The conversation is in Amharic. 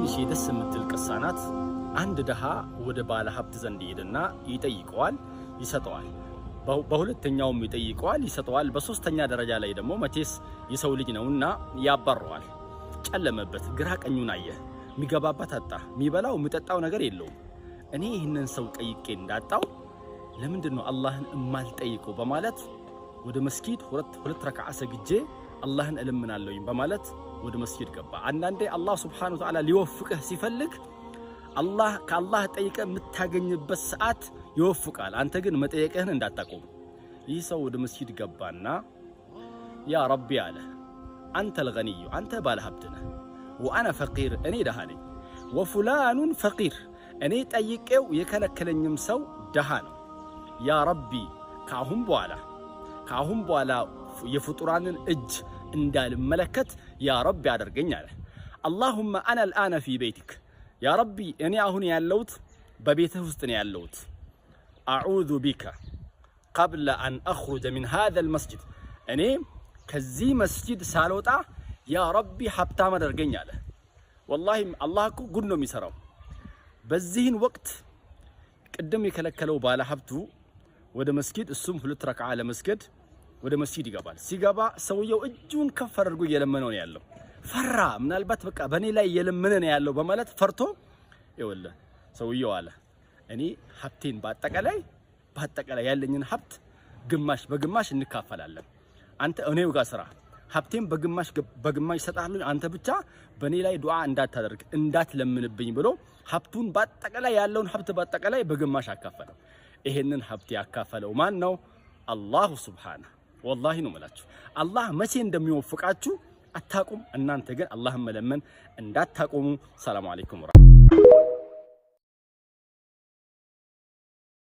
ትንሽ ደስ የምትል ቅሳ ናት። አንድ ደሃ ወደ ባለ ሀብት ዘንድ ይሄድና ይጠይቀዋል፣ ይሰጠዋል። በሁለተኛውም ይጠይቀዋል፣ ይሰጠዋል። በሶስተኛ ደረጃ ላይ ደግሞ መቼስ የሰው ልጅ ነውና ያባረዋል። ጨለመበት፣ ግራ ቀኙን አየ፣ የሚገባበት አጣ፣ የሚበላው የሚጠጣው ነገር የለውም። እኔ ይህንን ሰው ጠይቄ እንዳጣው ለምንድነው አላህን እማልጠይቀው በማለት ወደ መስጊድ ሁለት ረካዓ ሰግጄ አላህን እለምናለሁኝ በማለት ወደ መስጊድ ገባ። አንዳንዴ አላህ ሱብሓነሁ ወተዓላ ሊወፍቅህ ሲፈልግ አላህ ከአላህ ጠይቀህ የምታገኝበት ሰዓት ይወፍቃል። አንተ ግን መጠየቅህን እንዳታቆም። ይህ ሰው ወደ መስጊድ ገባና ያ ረቢ አለ፣ አንተል ገኒዩ አንተ ባለ ሀብት ነህ፣ ወአና ፈቂር እኔ ደሃ ነኝ፣ ወፉላኑን ፈቂር እኔ ጠይቄው የከለከለኝም ሰው ደሃ ነው። ያ ረቢ ከአሁን በኋላ የፍጡራንን እጅ እንዳልመለከት ያ ረቢ አደርገኝ አለ። አላሁመ አና አልአነ ፊ ቤቲክ ያ ረቢ እኔ አሁን ያለሁት በቤትህ ውስጥ ነው ያለሁት። አዑዙ ቢከ ቀብለ አን አኽሩጀ ሚን ሃዘል መስጂድ እኔ ከዚህ መስጂድ ሳልወጣ ያ ረቢ ሀብታም አደርገኝ አለ። ወላሂ አላህ እኮ ጉድ ነው የሚሰራው። በዚህን ወቅት ቅድም የከለከለው ባለ ሀብቱ ወደ መስጊድ እሱም ሁለት ረካዓ ለመስገድ ወደ መስጊድ ይገባል። ሲገባ ሰውየው እጁን ከፍ አድርጎ እየለመነው ነው ያለው። ፈራ። ምናልባት በቃ በኔ ላይ እየለመነ ነው ያለው በማለት ፈርቶ ይኸውልህ ሰውየው አለ እኔ ሀብቴን በአጠቃላይ ያለኝን ሀብት ግማሽ በግማሽ እንካፈላለን። አንተ እኔው ጋር ስራ ሀብቴን በግማሽ ሰጣለሁ። አንተ ብቻ በኔ ላይ ዱዓ እንዳታደርግ እንዳትለምንብኝ ብሎ ሀብቱን በአጠቃላይ ያለውን ሀብት በአጠቃላይ በግማሽ አካፈለው። ይሄንን ሀብት ያካፈለው ማን ነው? አላሁ ሱብሓነሁ። ወላሂ ነው የምላችሁ አላህ መቼ እንደሚወፍቃችሁ አታቁም። እናንተ ግን አላህን መለመን እንዳታቆሙ። ሰላም አለይኩም።